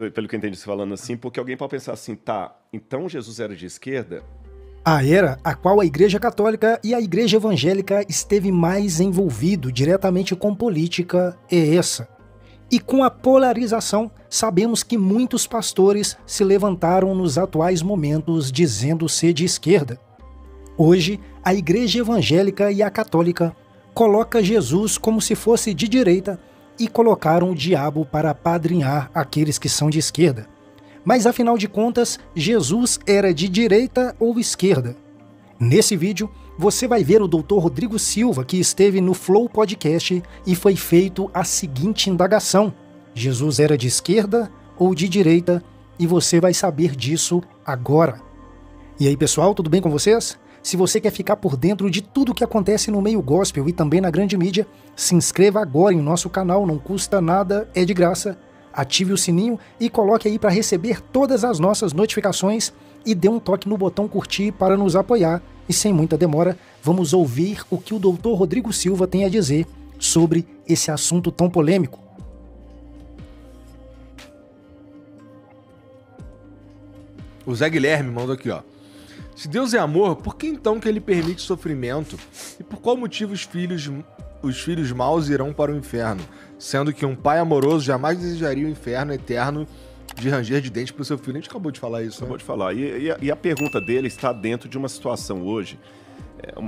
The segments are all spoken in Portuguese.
pelo que eu entendi você falando assim, porque alguém pode pensar assim, tá, então Jesus era de esquerda? A era a qual a Igreja Católica e a Igreja Evangélica esteve mais envolvido diretamente com política é essa. E com a polarização, sabemos que muitos pastores se levantaram nos atuais momentos dizendo ser de esquerda. Hoje, a Igreja Evangélica e a Católica coloca Jesus como se fosse de direita e colocaram o diabo para apadrinhar aqueles que são de esquerda. Mas afinal de contas, Jesus era de direita ou esquerda? Nesse vídeo, você vai ver o Dr. Rodrigo Silva, que esteve no Flow Podcast, e foi feito a seguinte indagação: Jesus era de esquerda ou de direita? E você vai saber disso agora. E aí, pessoal, tudo bem com vocês? Se você quer ficar por dentro de tudo o que acontece no meio gospel e também na grande mídia, se inscreva agora em nosso canal, não custa nada, é de graça. Ative o sininho e coloque aí para receber todas as nossas notificações e dê um toque no botão curtir para nos apoiar. E sem muita demora, vamos ouvir o que o Dr. Rodrigo Silva tem a dizer sobre esse assunto tão polêmico. O Zé Guilherme mandou aqui, ó. Se Deus é amor, por que então que ele permite sofrimento? E por qual motivo os filhos maus irão para o inferno? Sendo que um pai amoroso jamais desejaria o inferno eterno de ranger de dente para o seu filho. A gente acabou de falar isso, Acabou de falar. E a pergunta dele está dentro de uma situação hoje,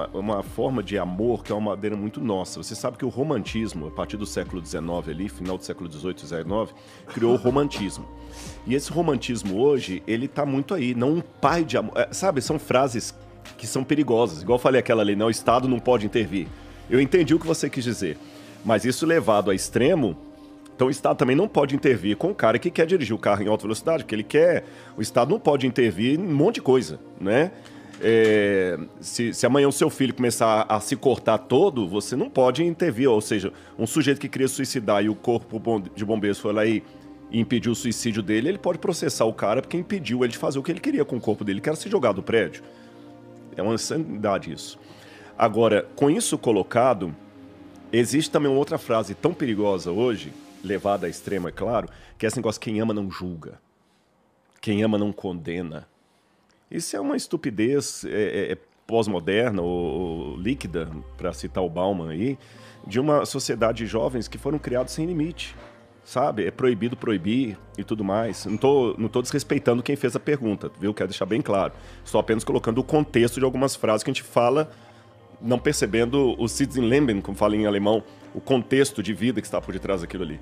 uma forma de amor que é uma maneira muito nossa. Você sabe que o romantismo, a partir do século XIX ali, final do século XVIII e XIX, criou o romantismo. E esse romantismo hoje, ele está muito aí, não um pai de amor. Sabe, são frases que são perigosas. Igual eu falei aquela lei, não, o Estado não pode intervir. Eu entendi o que você quis dizer. Mas isso levado a extremo, então o Estado também não pode intervir com o cara que quer dirigir o carro em alta velocidade, porque ele quer. O Estado não pode intervir em um monte de coisa, né? Se amanhã o seu filho começar a se cortar todo, você não pode intervir. Ou seja, um sujeito que queria suicidar e o corpo de bombeiros foi lá e impediu o suicídio dele, ele pode processar o cara porque impediu ele de fazer o que ele queria com o corpo dele, que era se jogar do prédio. É uma insanidade isso. Agora, com isso colocado, existe também uma outra frase tão perigosa hoje, levada a extremo, é claro, que é esse negócio: quem ama não julga, quem ama não condena. Isso é uma estupidez pós-moderna ou líquida, para citar o Bauman aí, de uma sociedade de jovens que foram criados sem limite, sabe? É proibido proibir e tudo mais. Não tô desrespeitando quem fez a pergunta, viu? Quero deixar bem claro. Estou apenas colocando o contexto de algumas frases que a gente fala, não percebendo o Sitzenleben, como fala em alemão, o contexto de vida que está por detrás daquilo ali.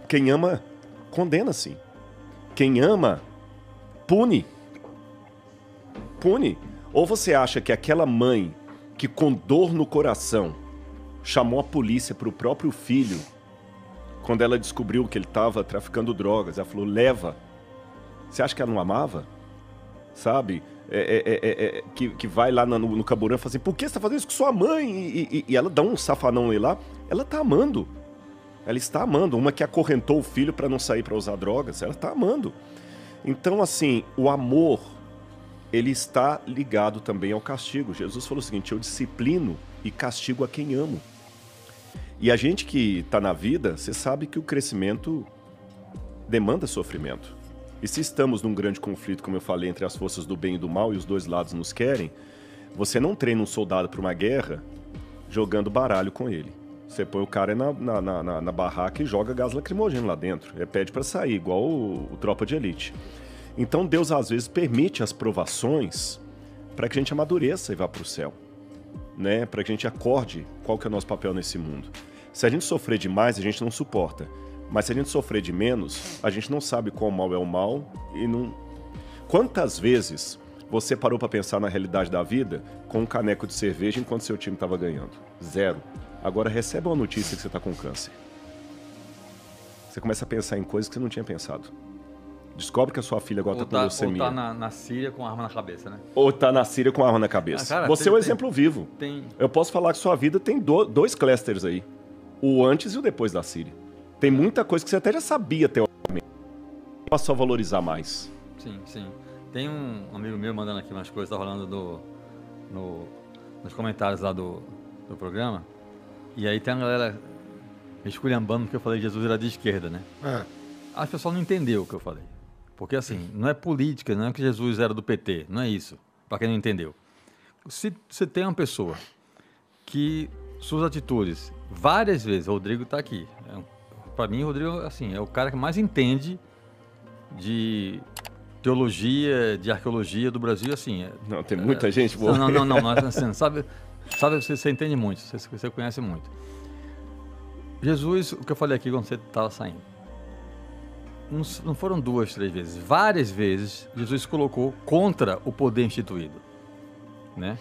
Quem ama, condena sim. Quem ama, pune. Pune. Ou você acha que aquela mãe que com dor no coração chamou a polícia para o próprio filho, quando ela descobriu que ele estava traficando drogas, ela falou, leva. Você acha que ela não amava? Sabe? Que vai lá no Camburão e fala assim, por que você está fazendo isso com sua mãe? E ela dá um safanão ali lá, ela está amando. Ela está amando. Uma que acorrentou o filho para não sair para usar drogas, ela está amando. Então, assim, o amor, ele está ligado também ao castigo. Jesus falou o seguinte, eu disciplino e castigo a quem amo. E a gente que está na vida, você sabe que o crescimento demanda sofrimento. E se estamos num grande conflito, como eu falei, entre as forças do bem e do mal, e os dois lados nos querem, você não treina um soldado para uma guerra jogando baralho com ele. Você põe o cara na barraca e joga gás lacrimogêneo lá dentro. Pede para sair, igual o Tropa de Elite. Então Deus às vezes permite as provações para que a gente amadureça e vá para o céu, né? Para que a gente acorde qual que é o nosso papel nesse mundo. Se a gente sofrer demais, a gente não suporta. Mas se a gente sofrer de menos, a gente não sabe qual mal é o mal e não... Quantas vezes você parou para pensar na realidade da vida com um caneco de cerveja enquanto seu time estava ganhando? Zero. Agora recebe uma notícia que você está com câncer. Você começa a pensar em coisas que você não tinha pensado. Descobre que a sua filha agora está com leucemia. Ou tá na Síria com arma na cabeça, né? Ou tá na Síria com arma na cabeça. Cara, você é um exemplo vivo. Eu posso falar que sua vida tem dois clusters aí. O antes e o depois da Síria. Tem muita coisa que você até já sabia teoricamente. Passou a valorizar mais. Sim, sim. Tem um amigo meu mandando aqui umas coisas, tá rolando nos comentários lá do programa. E aí tem a galera me esculhambando porque eu falei que Jesus era de esquerda, né? As pessoas não entenderam o que eu falei. Porque, assim, não é política, não é que Jesus era do PT, não é isso, para quem não entendeu. Se você tem uma pessoa que suas atitudes, várias vezes, o Rodrigo está aqui. Para mim, o Rodrigo, assim, é o cara que mais entende de teologia, de arqueologia do Brasil, assim. Não, tem muita gente boa. Não, mas, assim, sabe, você entende muito, você conhece muito. Jesus, o que eu falei aqui quando você estava saindo, não foram 2, 3 vezes, várias vezes Jesus se colocou contra o poder instituído, né?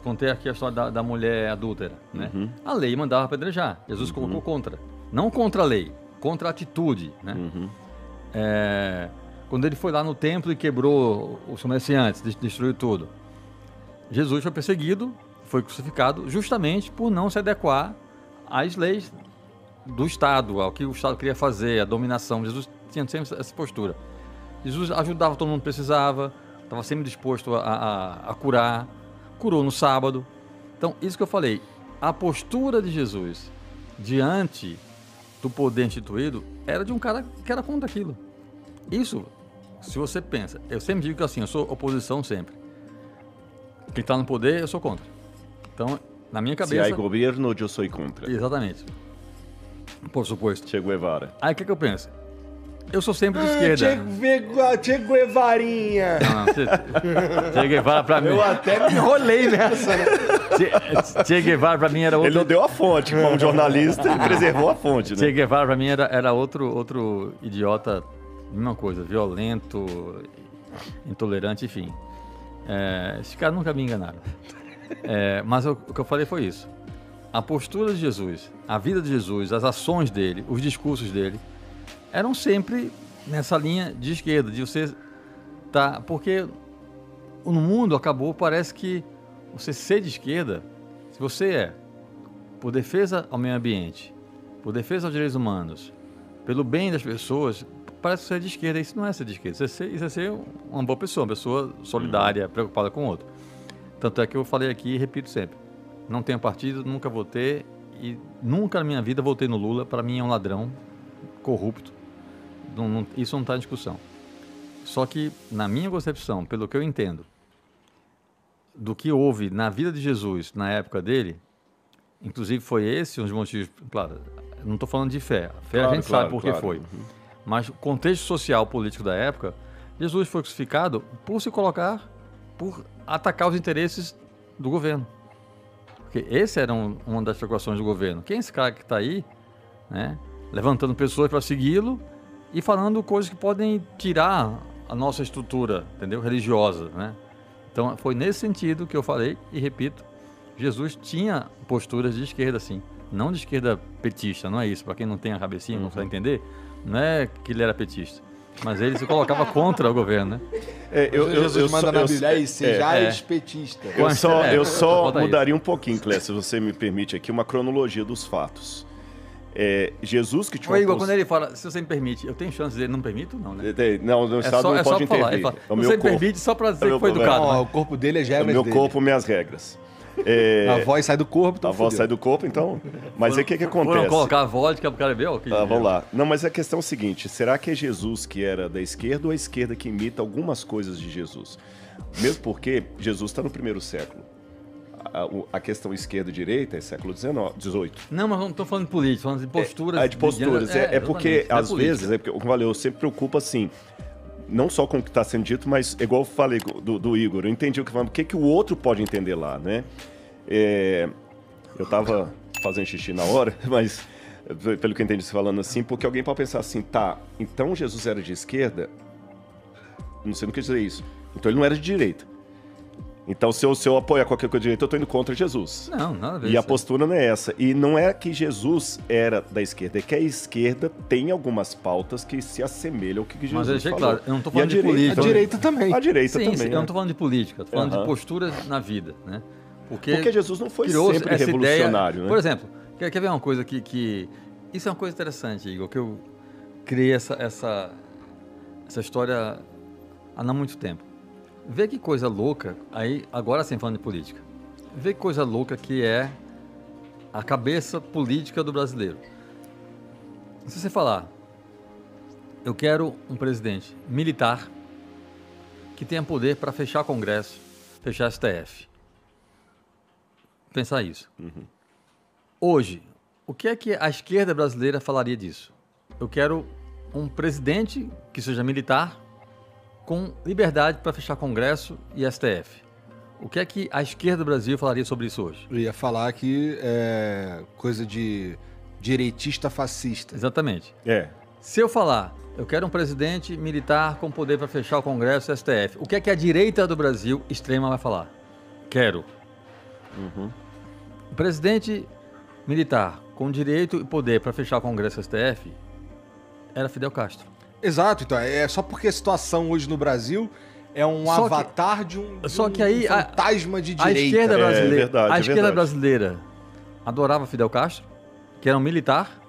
Contei aqui a história da mulher adúltera, né? Uhum. A lei mandava apedrejar, Jesus colocou contra, não contra a lei, contra a atitude, né? Uhum. Quando ele foi lá no templo e quebrou os comerciantes, destruiu tudo, Jesus foi perseguido, foi crucificado justamente por não se adequar às leis do Estado, ao que o Estado queria fazer, a dominação. Jesus tinha sempre essa postura. Jesus ajudava todo mundo que precisava, estava sempre disposto a curar, curou no sábado. Então, isso que eu falei, a postura de Jesus diante do poder instituído era de um cara que era contra aquilo. Isso, se você pensa, eu sempre digo que assim, eu sou oposição sempre. Quem está no poder, eu sou contra. Então, na minha cabeça... Se há governo, eu sou contra. Exatamente. Por suposto. Che Guevara. Aí o que eu penso? Eu sou sempre de esquerda. Che Guevarinha. Não, Che Guevara pra mim... Eu até me enrolei nessa, né? Che Guevara pra mim era outro... Ele não deu a fonte, como jornalista, ele preservou a fonte, né? Che Guevara pra mim era outro idiota, mesma coisa, violento, intolerante, enfim. Esses caras nunca me enganaram. Mas o que eu falei foi isso. A postura de Jesus, a vida de Jesus, as ações dele, os discursos dele, eram sempre nessa linha de esquerda, de você tá, porque no mundo acabou, parece que você ser de esquerda, se você é por defesa ao meio ambiente, por defesa aos direitos humanos, pelo bem das pessoas, parece que você é de esquerda. Isso não é ser de esquerda, isso é ser uma boa pessoa, uma pessoa solidária, preocupada com o outro. Tanto é que eu falei aqui e repito sempre, não tenho partido, nunca votei e nunca na minha vida votei no Lula. Para mim é um ladrão, corrupto, isso não está em discussão. Só que na minha concepção, pelo que eu entendo do que houve na vida de Jesus na época dele, inclusive foi esse um dos motivos, claro, não estou falando de fé, a gente sabe por que foi, mas o contexto social, político da época, Jesus foi crucificado por se colocar, por atacar os interesses do governo. Porque esse era uma das preocupações do governo. Quem é esse cara que está aí, né, levantando pessoas para segui-lo e falando coisas que podem tirar a nossa estrutura, entendeu, religiosa, né? Então, foi nesse sentido que eu falei e repito, Jesus tinha posturas de esquerda, sim. Não de esquerda petista, não é isso. Para quem não tem a cabecinha, não sabe entender, não é que ele era petista. Mas ele se colocava contra o governo, né? Jesus manda na Bíblia, aí sejais petista. Eu só mudaria um pouquinho, Clécio, se você me permite aqui, uma cronologia dos fatos. Jesus que tinha uma Igor, quando ele fala, se você me permite, eu tenho chance dele, não permito, não, né? Não, o Estado não pode intervir. Você me permite só para dizer que foi educado. Não, o corpo dele é as regras dele. O meu corpo, minhas regras. A voz sai do corpo, então a voz sai do corpo, então... Mas aí o que acontece? Foram colocar a vodka pro cara ver, ó. Vamos lá. Não, mas a questão é o seguinte, será que é Jesus que era da esquerda ou a esquerda que imita algumas coisas de Jesus? Mesmo porque Jesus está no primeiro século. A questão esquerda e direita é século XVIII. Não, mas não estou falando de política, falando de posturas. De posturas. Porque, às vezes, como eu falei, eu sempre preocupo assim... Não só com o que está sendo dito, mas igual eu falei do Igor, eu entendi o que falando, o que o outro pode entender lá, né? Eu estava fazendo xixi na hora, mas pelo que eu entendi você falando assim, porque alguém pode pensar assim, tá, então Jesus era de esquerda, não sei no que dizer isso, então ele não era de direita. Então, se eu apoiar qualquer coisa de direita, eu estou indo contra Jesus. Não, nada a ver. E a postura não é essa. E não é que Jesus era da esquerda, é que a esquerda tem algumas pautas que se assemelham ao que Jesus falou. Mas claro, eu não estou falando de política. A direita também. A direita também. Eu não estou falando de política, estou falando de posturas na vida, né? Porque Jesus não foi sempre revolucionário, né? Por exemplo, quer ver uma coisa que... Isso é uma coisa interessante, Igor, que eu criei essa história há não muito tempo. Vê que coisa louca, aí agora sim falando de política, vê que coisa louca que é a cabeça política do brasileiro. Se você falar, Eu quero um presidente militar que tenha poder para fechar Congresso, fechar STF. Pensar isso. Hoje, o que é que a esquerda brasileira falaria disso? Eu quero um presidente que seja militar com liberdade para fechar Congresso e STF. O que é que a esquerda do Brasil falaria sobre isso hoje? Eu ia falar que é coisa de direitista fascista. Exatamente. É. Se eu falar, eu quero um presidente militar com poder para fechar o Congresso e o STF, o que é que a direita do Brasil extrema vai falar? Quero. O presidente militar com direito e poder para fechar o Congresso e o STF era Fidel Castro. Exato, então é só porque a situação hoje no Brasil é um Só que- avatar de um só que aí fantasma de A direita. esquerda brasileira, verdade, a é esquerda verdade. brasileira adorava Fidel Castro, que era um militar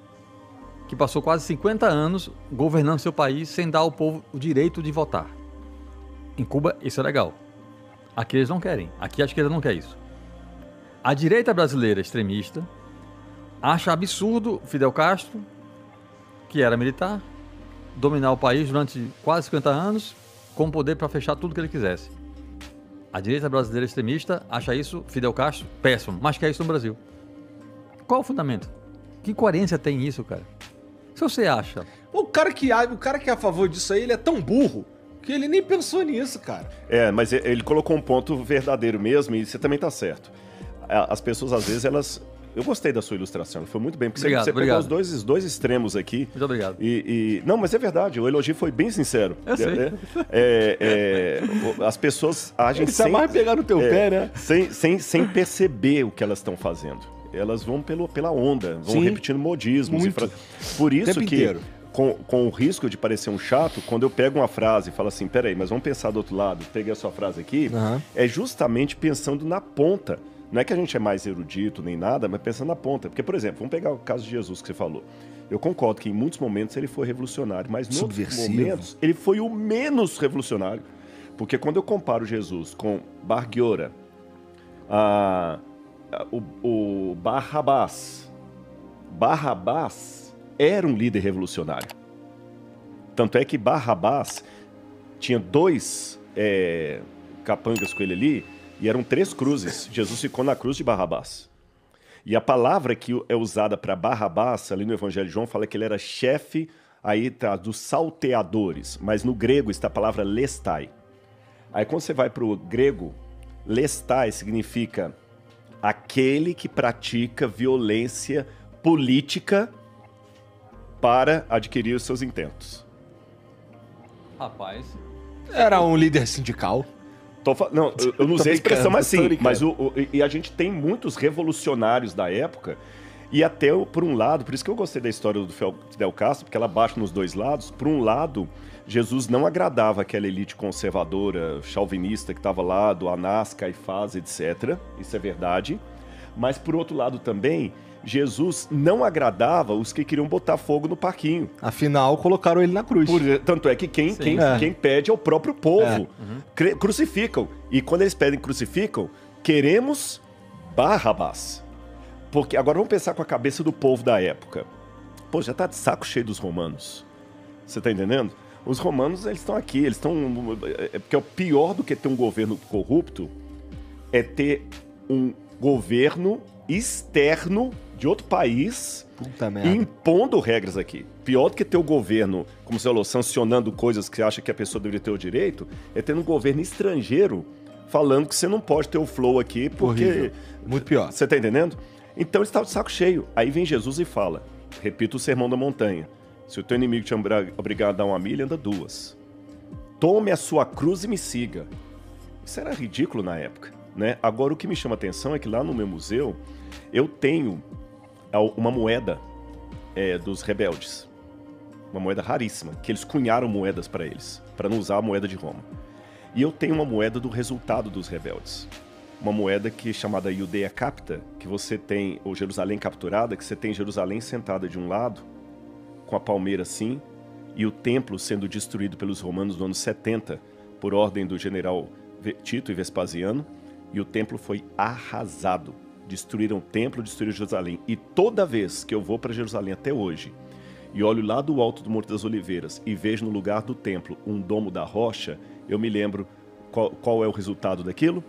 que passou quase 50 anos governando seu país sem dar ao povo o direito de votar. Em Cuba, isso é legal. Aqui eles não querem. Aqui a esquerda não quer isso. A direita brasileira extremista acha absurdo Fidel Castro, que era militar, dominar o país durante quase 50 anos com poder para fechar tudo que ele quisesse. A direita brasileira extremista acha isso, Fidel Castro, péssimo, mas quer isso no Brasil. Qual o fundamento? Que coerência tem isso, cara? Se você acha... O cara que é a favor disso aí, ele é tão burro que ele nem pensou nisso, cara. É, mas ele colocou um ponto verdadeiro mesmo, e você também tá certo. As pessoas, às vezes, elas... Eu gostei da sua ilustração, foi muito bem, porque Obrigado, você obrigado. pegou os dois extremos aqui. Muito obrigado. Não, mas é verdade, o elogio foi bem sincero. Eu sei. As pessoas agem Ele sabe mais pegar no teu pé, né? sem perceber o que elas estão fazendo. Elas vão pela onda, vão Sim. repetindo modismos. Muito. Por O isso tempo que, inteiro. com o risco de parecer um chato, quando eu pego uma frase e falo assim, peraí, mas vamos pensar do outro lado, peguei a sua frase aqui, Aham. é justamente pensando na ponta. Não é que a gente é mais erudito nem nada, mas pensando na ponta. Porque, por exemplo, vamos pegar o caso de Jesus que você falou. Eu concordo que em muitos momentos ele foi revolucionário, mas em outros Subversivo. momentos ele foi o menos revolucionário. Porque quando eu comparo Jesus com Bar Giora, o Barrabás era um líder revolucionário. Tanto é que Barrabás tinha dois capangas com ele ali, e eram 3 cruzes. Jesus ficou na cruz de Barrabás. E a palavra que é usada para Barrabás, ali no Evangelho de João, fala que ele era chefe aí tá, dos salteadores. Mas no grego está a palavra lestai. Aí quando você vai para o grego, lestai significa aquele que pratica violência política para adquirir os seus intentos. Rapaz... Era um líder sindical. Não, eu não usei a expressão, mas tô sim. brincando. Mas e a gente tem muitos revolucionários da época, e até por um lado, por isso que eu gostei da história do Fidel Castro, porque ela bate nos dois lados. Por um lado, Jesus não agradava aquela elite conservadora, chauvinista que estava lá, do Anás, Caifás, etc. Isso é verdade. Mas por outro lado também, Jesus não agradava os que queriam botar fogo no parquinho. Afinal, colocaram ele na cruz. Tanto é que quem pede é o próprio povo. Crucificam. E quando eles pedem crucificam, queremos Barrabás. Porque agora vamos pensar com a cabeça do povo da época. Pô, já tá de saco cheio dos romanos. Você tá entendendo? Os romanos, eles estão aqui, eles estão... Porque o pior do que ter um governo corrupto é ter um governo externo de outro país Puta merda. impondo regras aqui. Pior do que ter o governo, como você falou, sancionando coisas que você acha que a pessoa deveria ter o direito, é ter um governo estrangeiro falando que você não pode ter o flow aqui porque... Horrível. Muito pior. Você tá entendendo? Então eles estavam de saco cheio. Aí vem Jesus e fala, repita o sermão da montanha, se o teu inimigo te obrigar a dar 1 milha, anda 2. Tome a sua cruz e me siga. Isso era ridículo na época, né? Agora o que me chama a atenção é que lá no meu museu eu tenho uma moeda dos rebeldes. Uma moeda raríssima, que eles cunharam moedas para eles, para não usar a moeda de Roma. E eu tenho uma moeda do resultado dos rebeldes. Uma moeda que é chamada Iudeia Capta, que você tem, ou Jerusalém capturada, que você tem Jerusalém sentada de um lado, com a palmeira assim, e o templo sendo destruído pelos romanos no ano 70, por ordem do general Tito e Vespasiano, e o templo foi arrasado. Destruíram o templo, destruíram Jerusalém. E toda vez que eu vou para Jerusalém até hoje, e olho lá do alto do Monte das Oliveiras e vejo no lugar do templo um domo da rocha, eu me lembro qual é o resultado daquilo?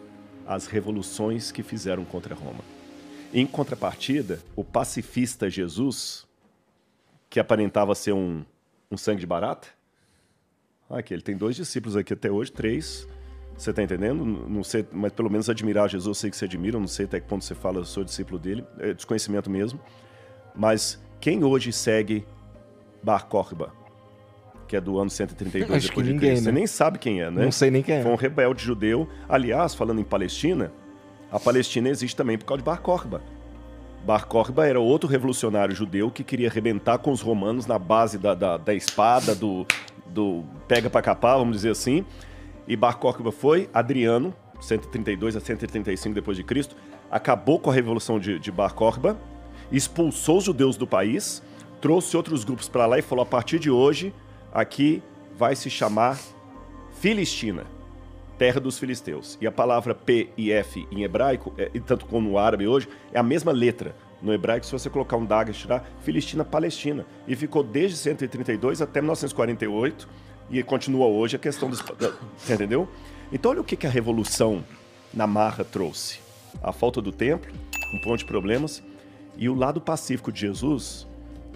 As revoluções que fizeram contra Roma. Em contrapartida, o pacifista Jesus, que aparentava ser um sangue de barata, aqui, ele tem 2 discípulos aqui até hoje, 3, você está entendendo? Não sei, mas pelo menos admirar Jesus, eu sei que você admira, não sei até que ponto você fala, eu sou discípulo dele, é desconhecimento mesmo. Mas quem hoje segue Bar Kokhba, que é do ano 132 Acho depois que de ninguém, Cristo? né? Você nem sabe quem é, né? Não sei nem quem é. Foi um rebelde judeu. Aliás, falando em Palestina, a Palestina existe também por causa de Bar Kokhba. Bar Kokhba era outro revolucionário judeu que queria arrebentar com os romanos na base da espada, do pega pra capar, vamos dizer assim. E Bar Kokhba foi, Adriano, 132 a 135 depois de Cristo, acabou com a revolução de Bar Kokhba, expulsou os judeus do país, trouxe outros grupos para lá e falou: a partir de hoje, aqui vai se chamar Filistina, terra dos filisteus. E a palavra P e F em hebraico, e tanto como no árabe hoje, é a mesma letra. No hebraico, se você colocar um daga, tirar Filistina, Palestina. E ficou desde 132 até 1948, e continua hoje a questão dos... Você entendeu? Então olha o que a revolução na marra trouxe. A falta do templo, um monte de problemas, e o lado pacífico de Jesus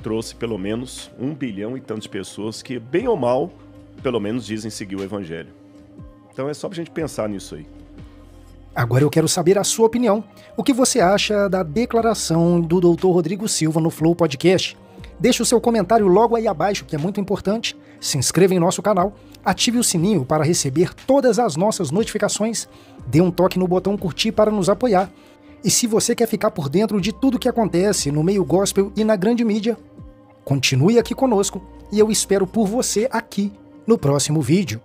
trouxe pelo menos 1 bilhão e tantas pessoas que, bem ou mal, pelo menos dizem seguir o evangelho. Então é só pra gente pensar nisso aí. Agora eu quero saber a sua opinião. O que você acha da declaração do Dr. Rodrigo Silva no Flow Podcast? Deixe o seu comentário logo aí abaixo, que é muito importante. Se inscreva em nosso canal, ative o sininho para receber todas as nossas notificações, dê um toque no botão curtir para nos apoiar. E se você quer ficar por dentro de tudo que acontece no meio gospel e na grande mídia, continue aqui conosco e eu espero por você aqui no próximo vídeo.